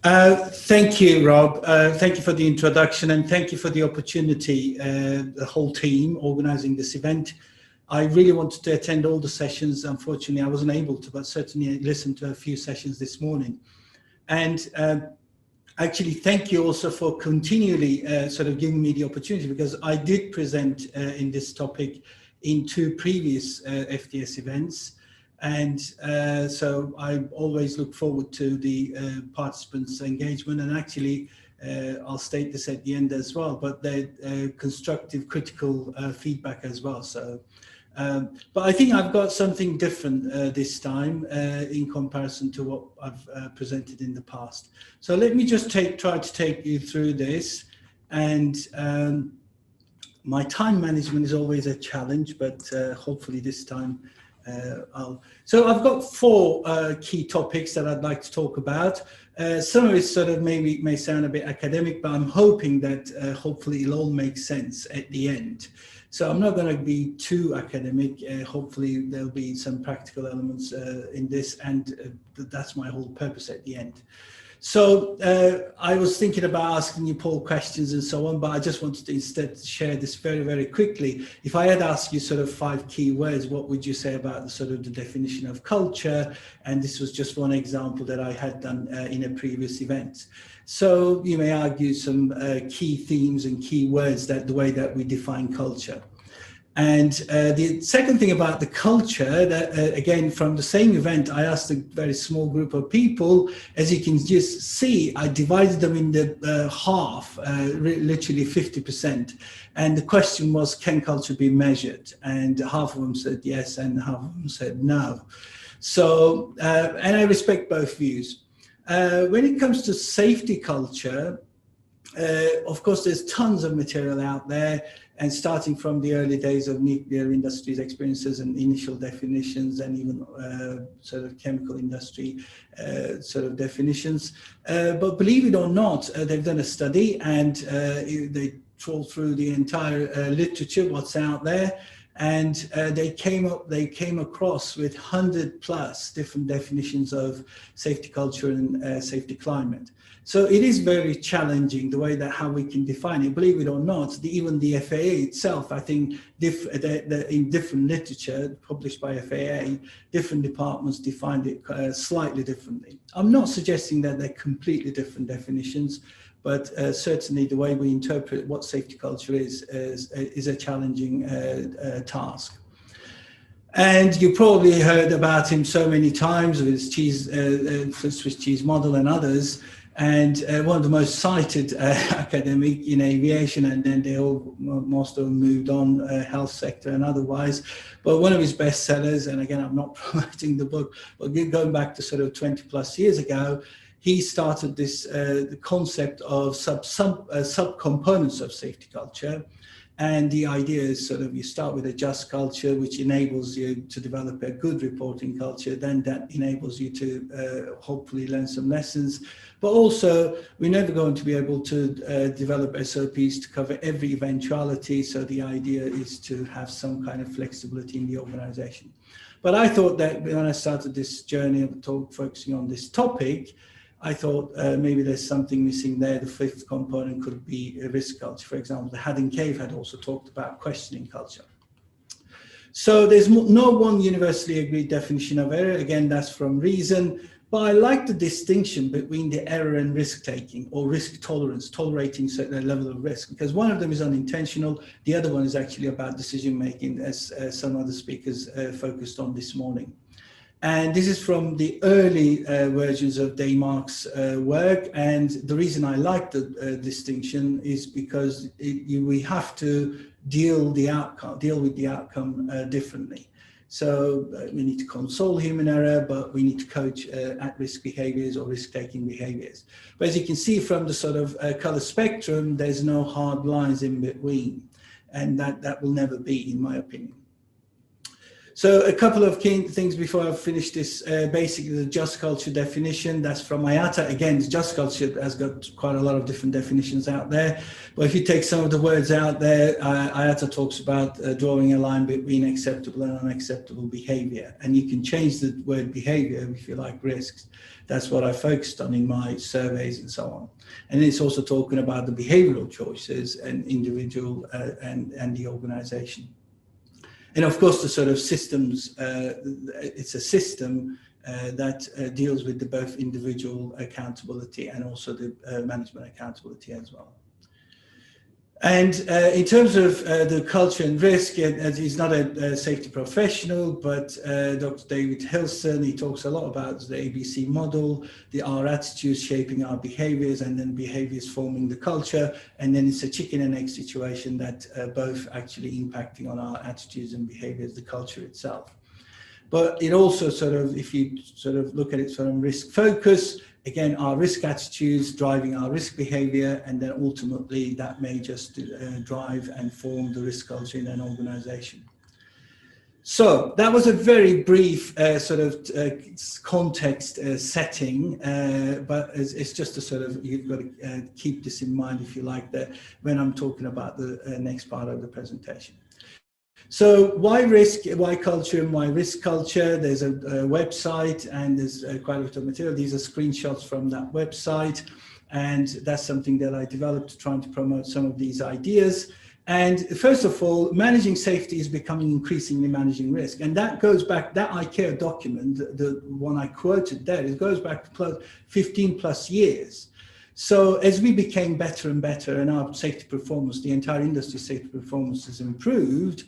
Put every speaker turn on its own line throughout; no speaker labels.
Thank you, Rob. Thank you for the introduction, and thank you for the opportunity, the whole team organising this event. I really wanted to attend all the sessions. Unfortunately, I wasn't able to, but certainly listened to a few sessions this morning. And actually, thank you also for continually sort of giving me the opportunity, because I did present in this topic in 2 previous FDS events. And so I always look forward to the participants' engagement, and actually I'll state this at the end as well, but the constructive, critical feedback as well. So, but I think I've got something different this time in comparison to what I've presented in the past. So let me just try to take you through this. And my time management is always a challenge, but hopefully this time So I've got 4 key topics that I'd like to talk about. Some of it sort of may sound a bit academic, but I'm hoping that hopefully it'll all make sense at the end. So I'm not going to be too academic. Hopefully there'll be some practical elements in this, and that's my whole purpose at the end. So I was thinking about asking you poll questions and so on, but I just wanted to instead share this very, very quickly. If I had asked you sort of 5 key words, what would you say about the sort of the definition of culture? And this was just one example that I had done in a previous event. So you may argue some key themes and key words, that the way that we define culture. And the second thing about the culture, that again, from the same event, I asked a very small group of people. As you can just see, I divided them in the half, literally 50%. And the question was, can culture be measured? And half of them said yes, and half of them said no. So, and I respect both views. When it comes to safety culture, of course, there's tons of material out there. And starting from the early days of nuclear industry's experiences and initial definitions, and even sort of chemical industry sort of definitions. But believe it or not, they've done a study, and they trawled through the entire literature, what's out there, and they came across with 100+ different definitions of safety culture and safty climate. So it is very challenging the way that how we can define it. Believe it or not, even the FAA itself, I think in different literature published by FAA, different departments defined it slightly differently. I'm not suggesting that they're completely different definitions, but certainly the way we interpret what safety culture is a challenging task. And you probably heard about him so many times with his Swiss cheese model and others. And one of the most cited academic in aviation, and then most of them moved on, health sector and otherwise. But one of his bestsellers, and again, I'm not promoting the book, but going back to sort of 20+ years ago, he started this the concept of subcomponents of safety culture. And the idea is sort of you start with a just culture, which enables you to develop a good reporting culture. Then that enables you to hopefully learn some lessons. But also, we're never going to be able to develop SOPs to cover every eventuality. So the idea is to have some kind of flexibility in the organization. But I thought that when I started this journey of focusing on this topic, I thought maybe there's something missing there. The 5th component could be a risk culture. For example, the Haddon-Cave had also talked about questioning culture. So there's no one universally agreed definition of error. Again, that's from reason. But I like the distinction between the error and risk-taking, or risk tolerance, tolerating certain level of risk, because one of them is unintentional. The other one is actually about decision-making, as some other speakers focused on this morning. And this is from the early versions of Daymark's work. And the reason I like the distinction is because we have to deal with the outcome differently. So we need to console human error, but we need to coach at-risk behaviors or risk-taking behaviors. But as you can see from the sort of color spectrum, there's no hard lines in between. And that will never be, in my opinion. So a couple of key things before I finish this. Basically, the just culture definition, that's from IATA. Again, just culture has got quite a lot of different definitions out there. But if you take some of the words out there, IATA talks about drawing a line between acceptable and unacceptable behavior. And you can change the word behavior if you like risks. That's what I focused on in my surveys and so on. And it's also talking about the behavioral choices and individual and the organization. And of course, the sort of systems, it's a system that deals with the both individual accountability and also the management accountability as well. And in terms of the culture and risk, as he's not a safety professional, but Dr. David Hilson, he talks a lot about the ABC model, our attitudes shaping our behaviors, and then behaviors forming the culture. And then it's a chicken and egg situation that both actually impacting on our attitudes and behaviors, the culture itself. But it also sort of, if you sort of look at it from risk focus, again, our risk attitudes driving our risk behavior, and then ultimately that may just drive and form the risk culture in an organization. So that was a very brief sort of context setting, but it's just a sort of, you've got to keep this in mind, if you like, that when I'm talking about the next part of the presentation. So why risk, why culture, and why risk culture? There's a website, and there's quite a lot of material. These are screenshots from that website, and that's something that I developed trying to promote some of these ideas. And first of all, managing safety is becoming increasingly managing risk. And that goes back, that ICAO document, the one I quoted there, it goes back to 15 plus years. So as we became better and better, and our safety performance, the entire industry safety performance has improved,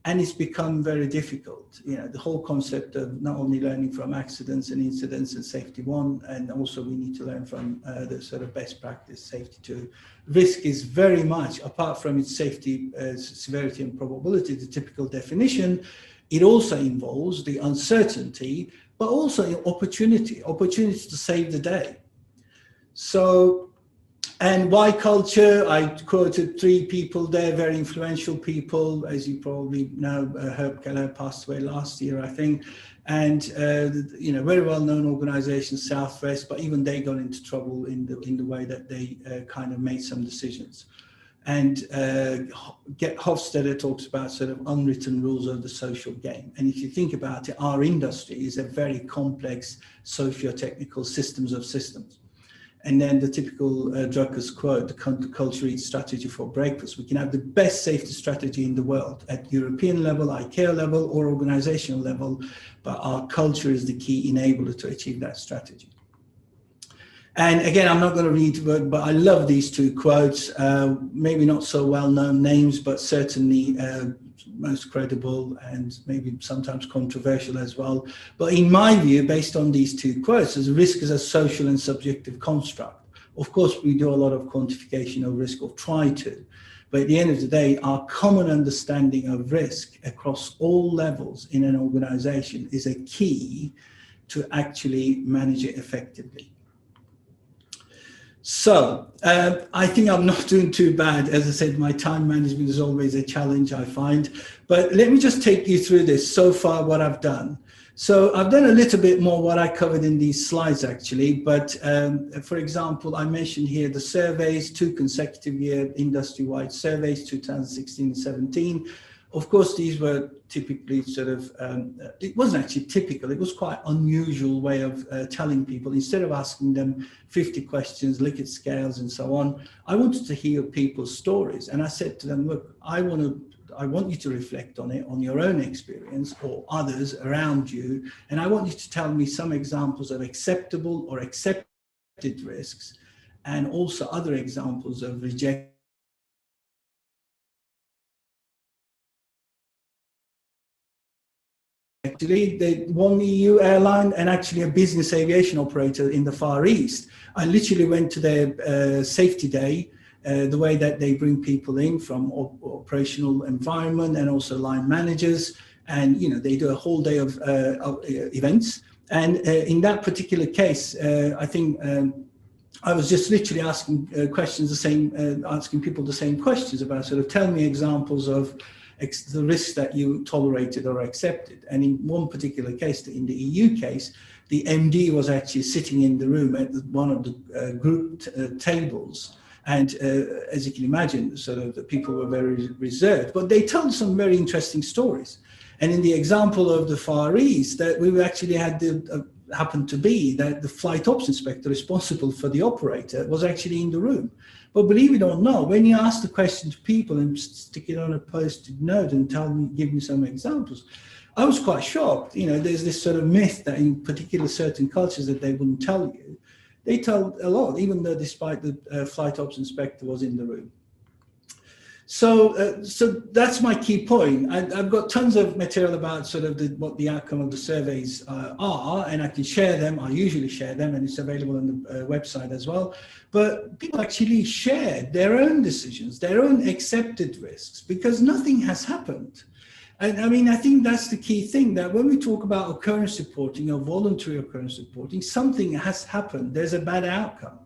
and it's become very difficult. You know, the whole concept of not only learning from accidents and incidents and safety one, and also we need to learn from the sort of best practice safety two. Risk is very much, apart from its safety, severity and probability, the typical definition, it also involves the uncertainty, but also opportunity to save the day. So, and why culture? I quoted 3 people there, very influential people, as you probably know. Herb Keller passed away last year, I think, and you know, very well-known organizations, Southwest, but even they got into trouble in the way that they kind of made some decisions. And Hofstadter talks about sort of unwritten rules of the social game. And if you think about it, our industry is a very complex socio-technical systems of systems. And then the typical Drucker's quote, the culture eats strategy for breakfast. We can have the best safety strategy in the world at European level, ICAO level, or organizational level, but our culture is the key enabler to achieve that strategy. And again, I'm not going to read the word, but I love these 2 quotes, maybe not so well-known names, but certainly most credible and maybe sometimes controversial as well. But in my view, based on these 2 quotes, as risk is a social and subjective construct. Of course, we do a lot of quantification of risk, or try to, but at the end of the day, our common understanding of risk across all levels in an organization is a key to actually manage it effectively. So I think I'm not doing too bad. As I said, my time management is always a challenge, I find. But let me just take you through this so far, what I've done. So I've done a little bit more what I covered in these slides, actually. But for example, I mentioned here the surveys, 2 consecutive year industry-wide surveys, 2016 and 17. Of course, these were typically sort of, it wasn't actually typical, it was quite unusual way of telling people, instead of asking them 50 questions, Likert scales and so on, I wanted to hear people's stories. And I said to them, look, I want you to reflect on it, on your own experience or others around you. And I want you to tell me some examples of acceptable or accepted risks, and also other examples of rejected. Actually, the one EU airline and actually a business aviation operator in the Far East. I literally went to their safety day, the way that they bring people in from operational environment and also line managers. And, you know, they do a whole day of events. And in that particular case, I think I was just literally asking questions, asking people the same questions about sort of tell me examples of the risks that you tolerated or accepted. And in one particular case, in the EU case, the MD was actually sitting in the room at one of the group tables. And as you can imagine, sort of the people were very reserved, but they told some very interesting stories. And in the example of the Far East, that we actually had happened to be that the flight ops inspector responsible for the operator was actually in the room. But believe it or not, when you ask the question to people and stick it on a post-it note and give me some examples, I was quite shocked. You know, there's this sort of myth that in particular certain cultures that they wouldn't tell you. They told a lot, even though despite the flight ops inspector was in the room. So, so that's my key point. I've got tons of material about sort of what the outcome of the surveys are, and I can share them. I usually share them, and it's available on the website as well. But people actually shared their own decisions, their own accepted risks, because nothing has happened. And I mean, I think that's the key thing, that when we talk about occurrence reporting or voluntary occurrence reporting, something has happened. There's a bad outcome.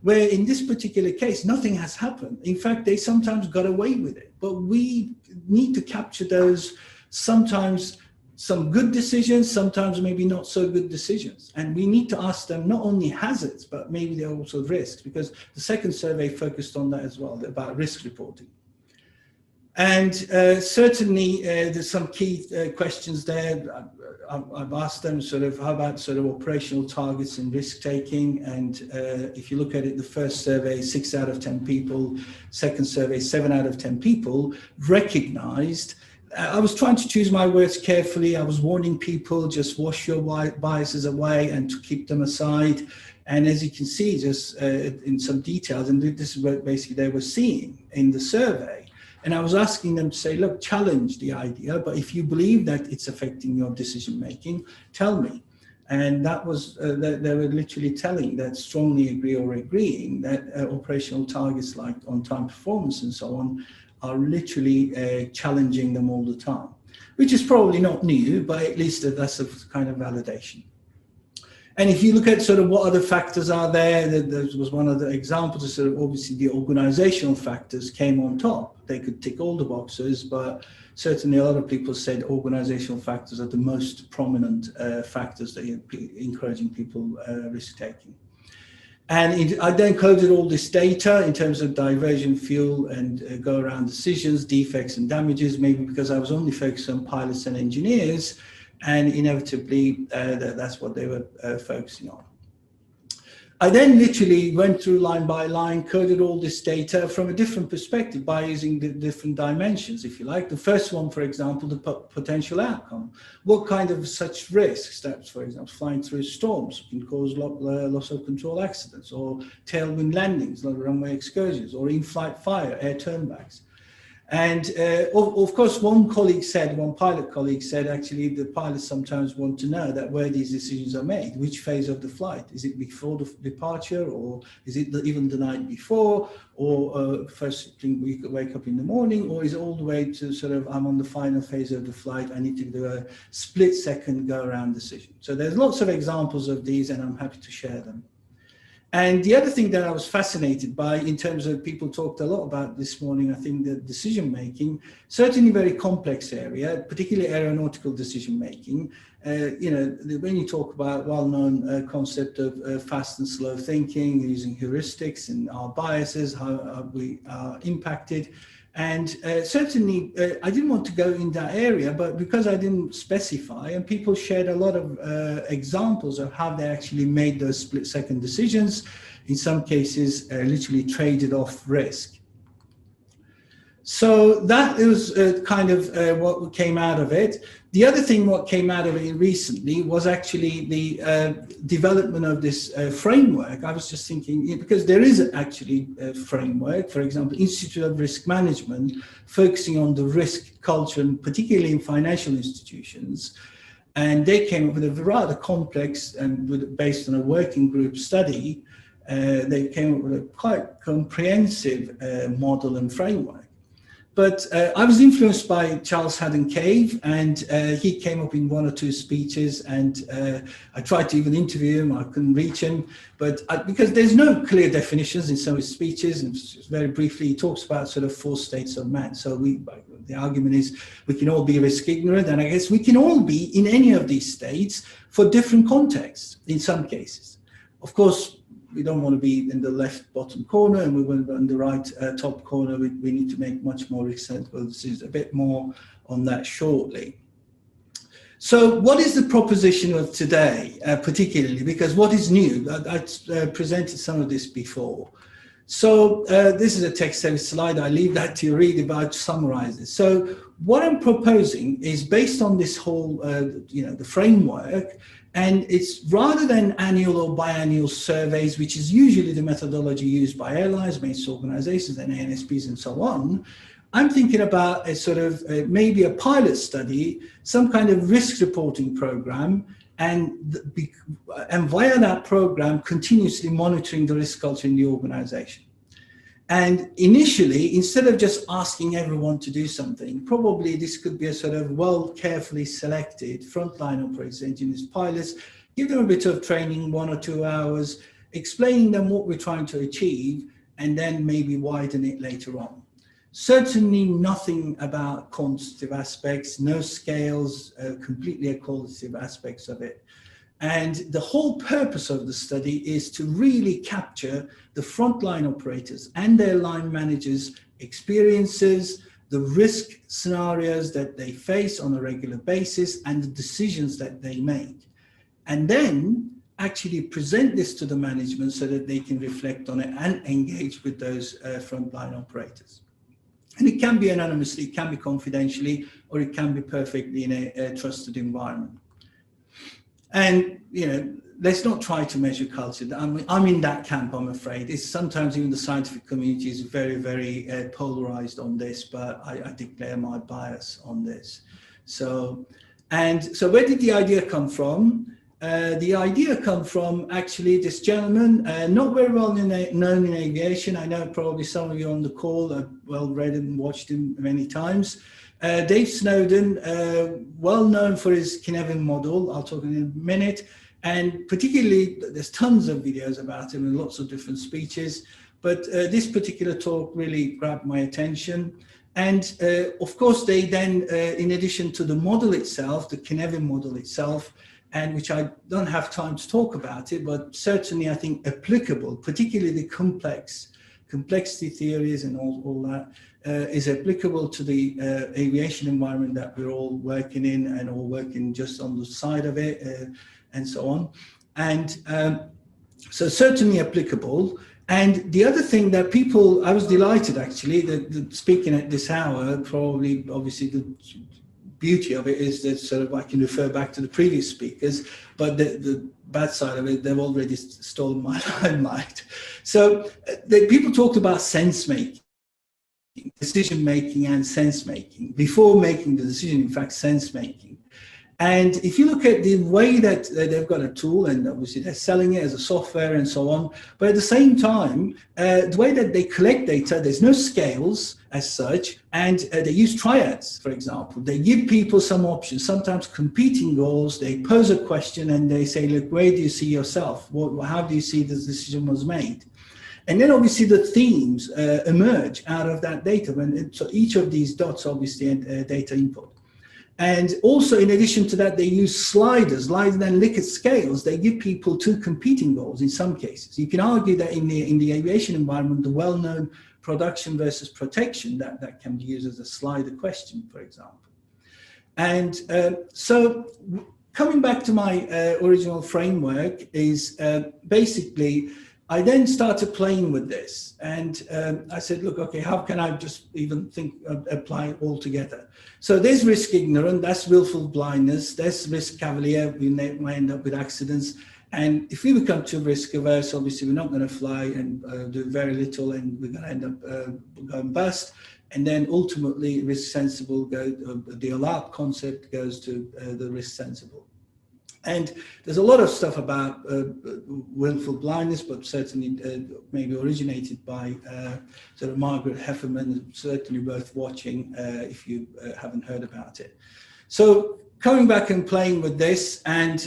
Where in this particular case, nothing has happened. In fact, they sometimes got away with it. But we need to capture those, sometimes some good decisions, sometimes maybe not so good decisions. And we need to ask them not only hazards, but maybe they're also risks, because the second survey focused on that as well, about risk reporting. And certainly there's some key questions there. I've asked them sort of, how about sort of operational targets and risk taking? And if you look at it, the first survey, 6 out of 10 people, second survey, 7 out of 10 people recognized. I was trying to choose my words carefully. I was warning people, just wash your biases away and to keep them aside. And as you can see, just in some details, and this is what basically they were seeing in the survey. And I was asking them to say, look, challenge the idea, but if you believe that it's affecting your decision making, tell me. And that was, they were literally telling that strongly agree or agreeing that operational targets like on-time performance and so on are literally challenging them all the time, which is probably not new, but at least that's a kind of validation. And if you look at sort of what other factors are there, there was one of the examples of sort of obviously the organizational factors came on top. They could tick all the boxes, but certainly a lot of people said organizational factors are the most prominent factors that are encouraging people risk-taking. And I then coded all this data in terms of diversion, fuel, and go-around decisions, defects and damages, maybe because I was only focused on pilots and engineers, and inevitably that's what they were focusing on. I then literally went through line by line, coded all this data from a different perspective by using the different dimensions, if you like. The first one, for example, the potential outcome. What kind of such risks, that, for example, flying through storms can cause loss of control accidents, or tailwind landings, like runway excursions, or in-flight fire, air turnbacks. And of course, one pilot colleague said, actually, the pilots sometimes want to know that where these decisions are made, which phase of the flight. Is it before the departure, or is it even the night before, or first thing we wake up in the morning, or is it all the way to sort of, I'm on the final phase of the flight, I need to do a split-second go-around decision. So there's lots of examples of these, and I'm happy to share them. And the other thing that I was fascinated by, in terms of people talked a lot about this morning, I think the decision making, certainly very complex area, particularly aeronautical decision making. You know, when you talk about well-known concept of fast and slow thinking, using heuristics and our biases, how we are impacted. And certainly, I didn't want to go in that area, but because I didn't specify, and people shared a lot of examples of how they actually made those split-second decisions, in some cases, literally traded off risk. So that was kind of what came out of it. The other thing what came out of it recently was actually the development of this framework. I was just thinking, because there is actually a framework, for example, Institute of Risk Management, focusing on the risk culture, and particularly in financial institutions. And they came up with a rather complex, and based on a working group study, they came up with a quite comprehensive model and framework. But I was influenced by Charles Haddon-Cave, and he came up in one or two speeches, and I tried to even interview him. I couldn't reach him, but because there's no clear definitions in some of his speeches, and just very briefly, he talks about sort of 4 states of man. So the argument is we can all be risk ignorant, and I guess we can all be in any of these states for different contexts in some cases. Of course, we don't want to be in the left bottom corner, and we want to be in the right top corner. We need to make much more risk sensible decisions. A bit more on that shortly. So what is the proposition of today, particularly? Because what is new? I presented some of this before. So this is a text-heavy slide. I leave that to you read, but I'll summarize it. So what I'm proposing is based on this whole, the framework. And it's rather than annual or biannual surveys, which is usually the methodology used by airlines, major organizations, and ANSPs, and so on. I'm thinking about a sort of maybe a pilot study, some kind of risk reporting program, and via that program, continuously monitoring the risk culture in the organization. And initially, instead of just asking everyone to do something, probably this could be a sort of carefully selected frontline operators, engineers, pilots, give them a bit of training, 1 or 2 hours, explaining them what we're trying to achieve, and then maybe widen it later on. Certainly nothing about quantitative aspects, no scales, completely qualitative aspects of it. And the whole purpose of the study is to really capture the frontline operators and their line managers' experiences, the risk scenarios that they face on a regular basis, and the decisions that they make. And then actually present this to the management so that they can reflect on it and engage with those frontline operators. And it can be anonymously, it can be confidentially, or it can be perfectly in a trusted environment. And, let's not try to measure culture. I'm in that camp, I'm afraid. It's sometimes even the scientific community is very, very polarized on this, but I declare my bias on this. So where did the idea come from? The idea come from actually this gentleman, not very well known in aviation. I know probably some of you on the call have well read and watched him many times. Dave Snowden, well known for his Cynefin model. I'll talk in a minute. And particularly, there's tons of videos about him and lots of different speeches. But this particular talk really grabbed my attention. And of course, they then, in addition to the model itself, the Cynefin model itself, and which I don't have time to talk about it, but certainly I think applicable, particularly the complexity theories and all that, is applicable to the aviation environment that we're all working in and all working just on the side of it and so on. And so certainly applicable. And the other thing that I was delighted actually that speaking at this hour, probably obviously the beauty of it is that sort of I can refer back to the previous speakers, but the bad side of it, they've already stolen my limelight. So people talked about sense making, decision making and sense making before making the decision, in fact, sense making. And if you look at the way that they've got a tool, and obviously they're selling it as a software and so on, but at the same time, the way that they collect data, there's no scales as such, and they use triads, for example. They give people some options, sometimes competing goals. They pose a question and they say, look, where do you see yourself? How do you see this decision was made? And then obviously the themes emerge out of that data. So each of these dots obviously data input. And also, in addition to that, they use sliders rather than Likert scales. They give people 2 competing goals in some cases. You can argue that in the aviation environment, the well-known production versus protection, that can be used as a slider question, for example. And so coming back to my original framework is basically, I then started playing with this, and I said, look, okay, how can I just even apply it all together? So there's risk ignorant, that's willful blindness, there's risk cavalier, we might end up with accidents. And if we become too risk averse, obviously we're not going to fly and do very little, and we're going to end up going bust. And then ultimately risk sensible, the allowed concept goes to the risk sensible. And there's a lot of stuff about willful blindness, but certainly maybe originated by sort of Margaret Heffernan, certainly worth watching if you haven't heard about it. So coming back and playing with this, and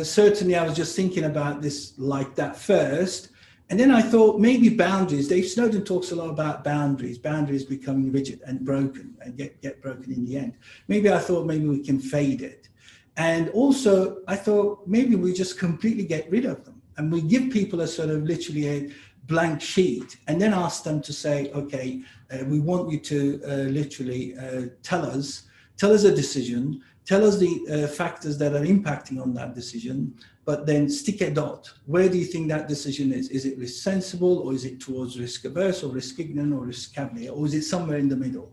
certainly I was just thinking about this like that first, and then I thought maybe boundaries. Dave Snowden talks a lot about boundaries becoming rigid and broken and get broken in the end. Maybe I thought maybe we can fade it. And also I thought maybe we just completely get rid of them and we give people a sort of literally a blank sheet and then ask them to say, okay, we want you to literally tell us a decision, tell us the factors that are impacting on that decision, but then stick a dot. Where do you think that decision is? Is it risk sensible, or is it towards risk averse, or risk ignorant, or risk cavalier, or is it somewhere in the middle?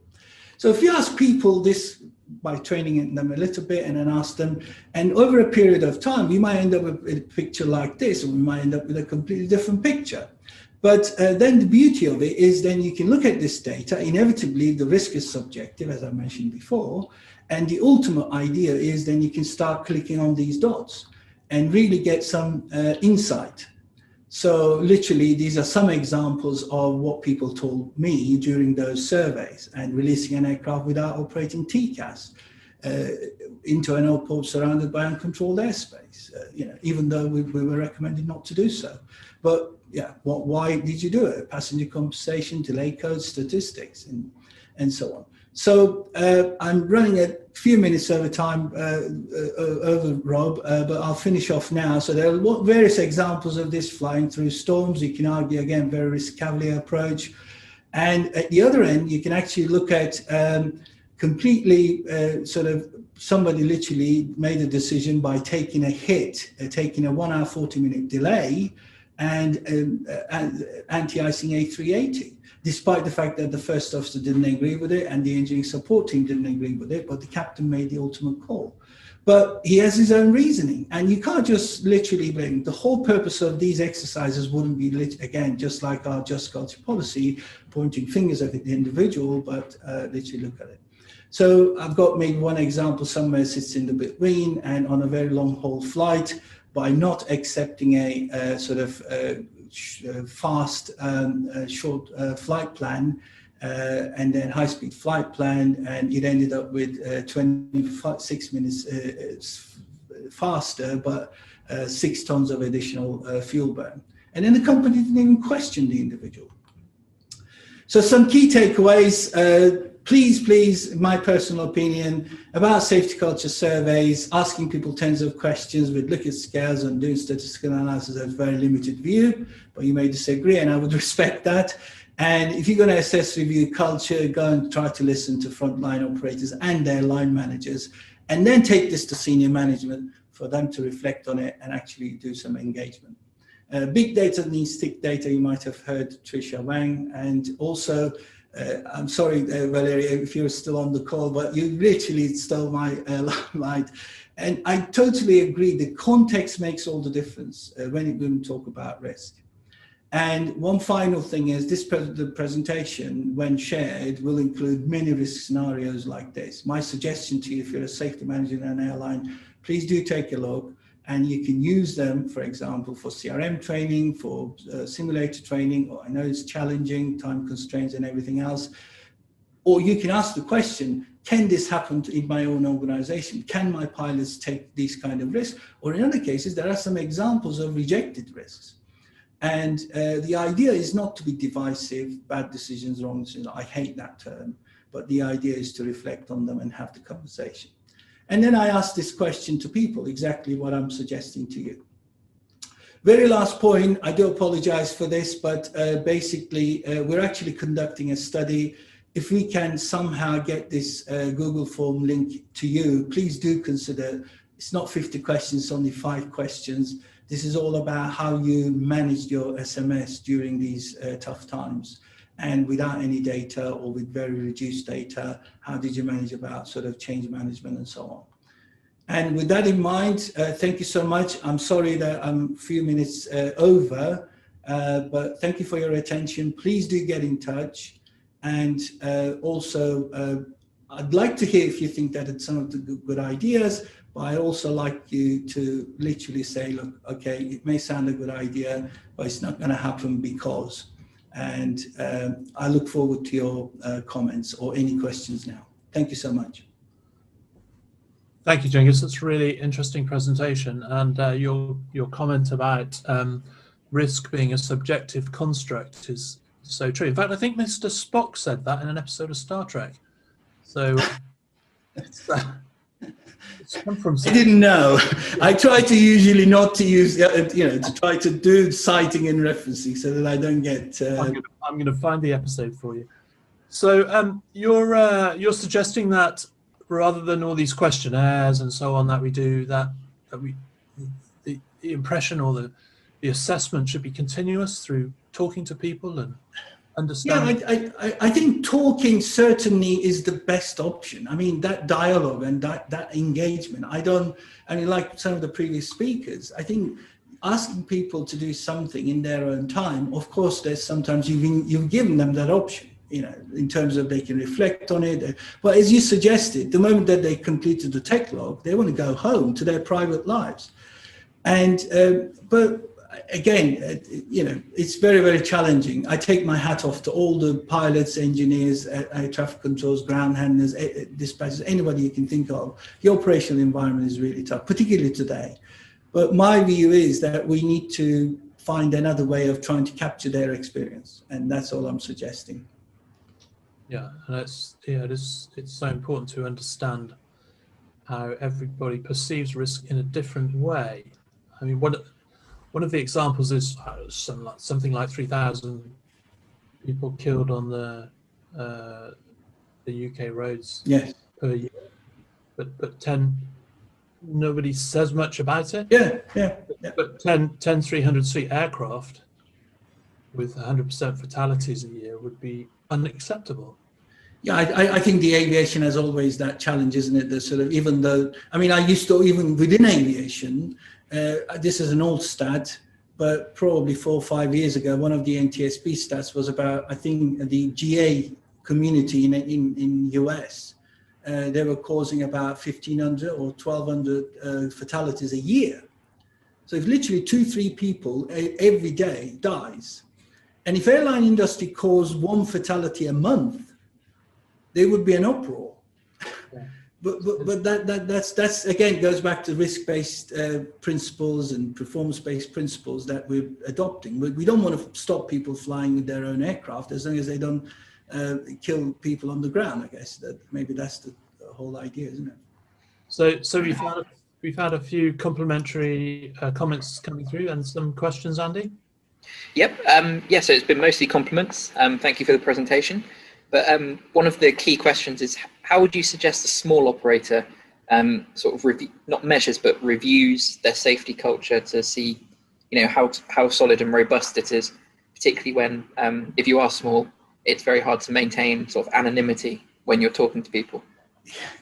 So if you ask people this by training them a little bit and then ask them, and over a period of time, we might end up with a picture like this, or we might end up with a completely different picture. But then the beauty of it is then you can look at this data. Inevitably, the risk is subjective, as I mentioned before. And the ultimate idea is then you can start clicking on these dots and really get some insight. So literally, these are some examples of what people told me during those surveys, and releasing an aircraft without operating TCAS into an airport surrounded by uncontrolled airspace, even though we were recommended not to do so. But yeah, why did you do it? Passenger compensation, delay codes, statistics, and so on. So I'm running a few minutes over time, over Rob, but I'll finish off now. So there are various examples of this: flying through storms. You can argue, again, very risk cavalier approach. And at the other end, you can actually look at completely sort of somebody literally made a decision by taking a hit, taking a 1 hour, 40-minute delay and anti-icing A380. Despite the fact that the first officer didn't agree with it and the engineering support team didn't agree with it, but the captain made the ultimate call. But he has his own reasoning, and you can't just literally blame. The whole purpose of these exercises wouldn't be, again, just like our just culture policy, pointing fingers at the individual, but literally look at it. So I've got maybe one example somewhere sits in the between, and on a very long haul flight, by not accepting a sort of fast short flight plan and then high-speed flight plan, and it ended up with 26 minutes faster, but 6 tons of additional fuel burn. And then the company didn't even question the individual. So some key takeaways, please, my personal opinion about safety culture surveys, asking people tens of questions with Likert scales and doing statistical analysis has a very limited view, but you may disagree, and I would respect that. And if you're going to assess review culture, go and try to listen to frontline operators and their line managers, and then take this to senior management for them to reflect on it and actually do some engagement. Big data needs thick data. You might have heard Tricia Wang, and also I'm sorry, Valeria, if you're still on the call, but you literally stole my limelight. And I totally agree. The context makes all the difference when we talk about risk. And one final thing is the presentation, when shared, will include many risk scenarios like this. My suggestion to you, if you're a safety manager in an airline, please do take a look. And you can use them, for example, for CRM training, for simulator training. Or I know it's challenging, time constraints and everything else. Or you can ask the question, can this happen in my own organization? Can my pilots take these kind of risks? Or in other cases, there are some examples of rejected risks. And the idea is not to be divisive, bad decisions, wrong decisions. I hate that term. But the idea is to reflect on them and have the conversation. And then I asked this question to people, exactly what I'm suggesting to you. Very last point, I do apologize for this, but basically we're actually conducting a study. If we can somehow get this Google form link to you, please do consider. It's not 50 questions, it's only 5 questions. This is all about how you managed your SMS during these tough times. And without any data or with very reduced data, how did you manage about sort of change management and so on? And with that in mind, thank you so much. I'm sorry that I'm a few minutes over, but thank you for your attention. Please do get in touch. And also, I'd like to hear if you think that it's some of the good ideas, But I also like you to literally say, look, okay, it may sound a good idea, but it's not going to happen because. And I look forward to your comments or any questions now. Thank you so much.
Thank you, Cengiz. That's a really interesting presentation, and your comment about risk being a subjective construct is so true. In fact, I think Mr. Spock said that in an episode of Star Trek. So it's come from.
I didn't know. I try to usually not to use, to try to do citing and referencing so that I don't get.
I'm going to find the episode for you. So you're suggesting that rather than all these questionnaires and so on that we do, the impression or the assessment should be continuous through talking to people and understanding.
Yeah, I think talking certainly is the best option. I mean, that dialogue and that engagement. Like some of the previous speakers, I think asking people to do something in their own time, of course, there's sometimes you've given them that option, in terms of they can reflect on it. But as you suggested, the moment that they completed the tech log, they want to go home to their private lives. And, but again, it's very, very challenging. I take my hat off to all the pilots, engineers, air traffic controls, ground handlers, dispatchers, anybody you can think of. The operational environment is really tough, particularly today. But my view is that we need to find another way of trying to capture their experience. And that's all I'm suggesting.
Yeah, and it's so important to understand how everybody perceives risk in a different way. I mean, one of the examples is something like 3,000 people killed on the UK roads per year, but 10, nobody says much about it.
Yeah.
But 10 300-seat aircraft with 100% fatalities a year would be unacceptable.
Yeah, I think the aviation has always that challenge, isn't it? The sort of, even though, I mean, I used to, even within aviation, this is an old stat, but probably 4 or 5 years ago, one of the NTSB stats was about, I think, the GA community in US. They were causing about 1,500 or 1,200 fatalities a year. So if literally 2-3 people every day dies, and if airline industry caused 1 fatality a month, there would be an uproar. Yeah. But that's again goes back to risk-based principles and performance-based principles that we're adopting. We don't want to stop people flying with their own aircraft as long as they don't kill people on the ground. I guess maybe that's the whole idea, isn't it?
So we've had a few complimentary comments coming through and some questions, Andy.
Yep. Yeah. So it's been mostly compliments. Thank you for the presentation. But one of the key questions is, how would you suggest a small operator sort of not measures, but reviews their safety culture to see, how solid and robust it is, particularly when, if you are small, it's very hard to maintain sort of anonymity when you're talking to people.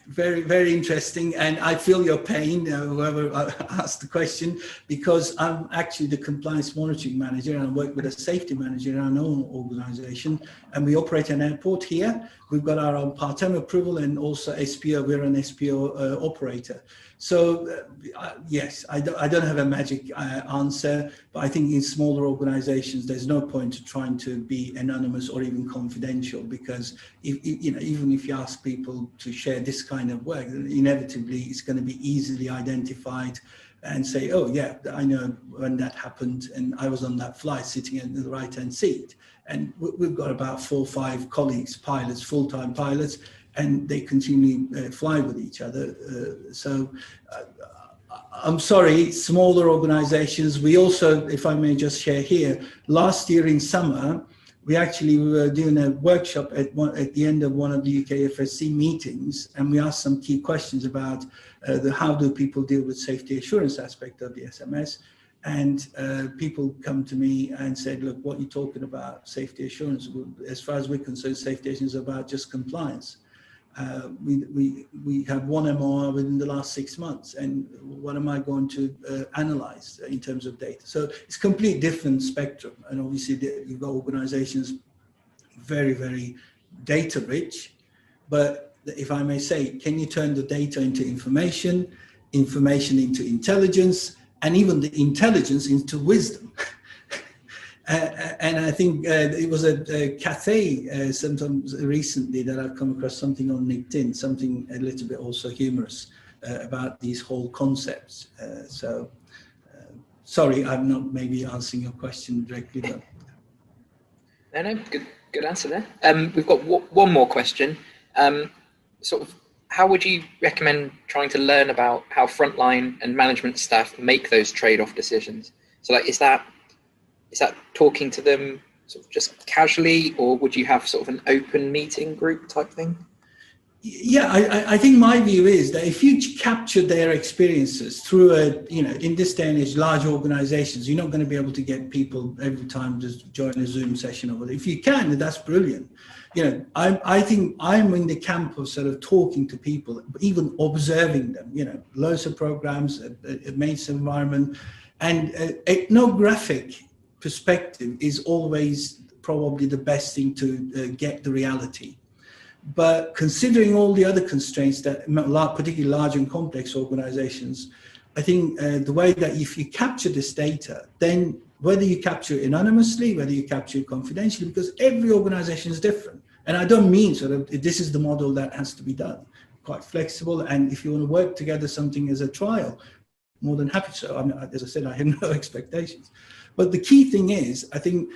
Very, very interesting. And I feel your pain, whoever asked the question, because I'm actually the compliance monitoring manager and I work with a safety manager in our own organization. And we operate an airport here. We've got our own part-time approval and also SPO. We're an SPO operator. So yes, I don't have a magic answer, but I think in smaller organizations, there's no point to trying to be anonymous or even confidential, because even if you ask people to share this kind of work, inevitably it's going to be easily identified and say, oh yeah, I know when that happened and I was on that flight sitting in the right-hand seat. And we've got about 4 or 5 colleagues, pilots, full-time pilots, and they continually fly with each other. So I'm sorry, smaller organizations. We also, if I may just share here, last year in summer, we were doing a workshop at the end of one of the UKFSC meetings, and we asked some key questions about how do people deal with safety assurance aspect of the SMS. And people come to me and said, look, what you're talking about, safety assurance, as far as we're concerned, safety assurance is about just compliance. We have 1 MOR within the last 6 months, and what am I going to analyze in terms of data? So it's a complete different spectrum, and obviously you've got organizations very, very data rich, but if I may say, can you turn the data into information? information into intelligence, and even the intelligence into wisdom. And I think it was a cafe sometimes recently that I've come across something on LinkedIn, something a little bit also humorous about these whole concepts. Sorry, I'm not maybe answering your question directly, but
no, good answer there. We've got one more question. Sort of, how would you recommend trying to learn about how frontline and management staff make those trade-off decisions? So, like, is that talking to them sort of just casually, or would you have sort of an open meeting group type thing?
Yeah, I think my view is that if you capture their experiences through in this day and age, large organizations, you're not going to be able to get people every time just join a Zoom session over there. If you can, that's brilliant. I think I'm in the camp of sort of talking to people, even observing them, loads of programs, a maze environment, and ethnographic perspective is always probably the best thing to get the reality. But considering all the other constraints that particularly large and complex organizations, I think the way that if you capture this data, then whether you capture it anonymously, whether you capture it confidentially, because every organization is different. And I don't mean sort of this is the model that has to be done. Quite flexible, and if you want to work together something as a trial, more than happy to. As I said, I have no expectations. But the key thing is, I think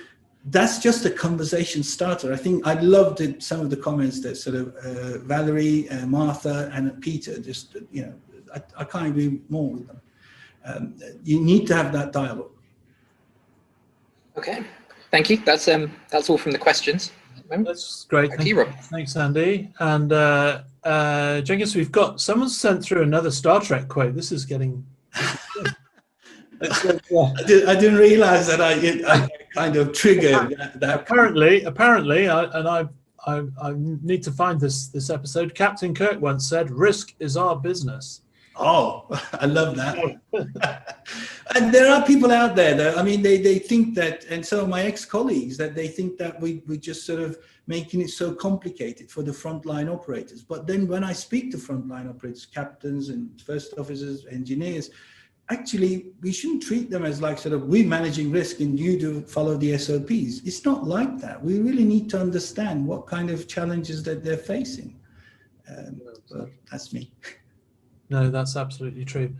that's just a conversation starter. I think I loved some of the comments that sort of Valerie, Martha, and Peter just, I can't agree more with them. You need to have that dialogue.
Okay, thank you. That's all from the questions.
That's great. Thank you. Thanks, Andy. And Cengiz, we've got someone sent through another Star Trek quote. This is getting.
I didn't realize that I kind of triggered that.
Apparently, I need to find this episode. Captain Kirk once said, "Risk is our business."
Oh, I love that. And there are people out there that, I mean, they think that, and some of my ex-colleagues, that they think that we just sort of making it so complicated for the frontline operators. But then when I speak to frontline operators, captains and first officers, engineers, actually, we shouldn't treat them as like sort of we're managing risk and you do follow the SOPs. It's not like that. We really need to understand what kind of challenges that they're facing. But that's me.
No, that's absolutely true.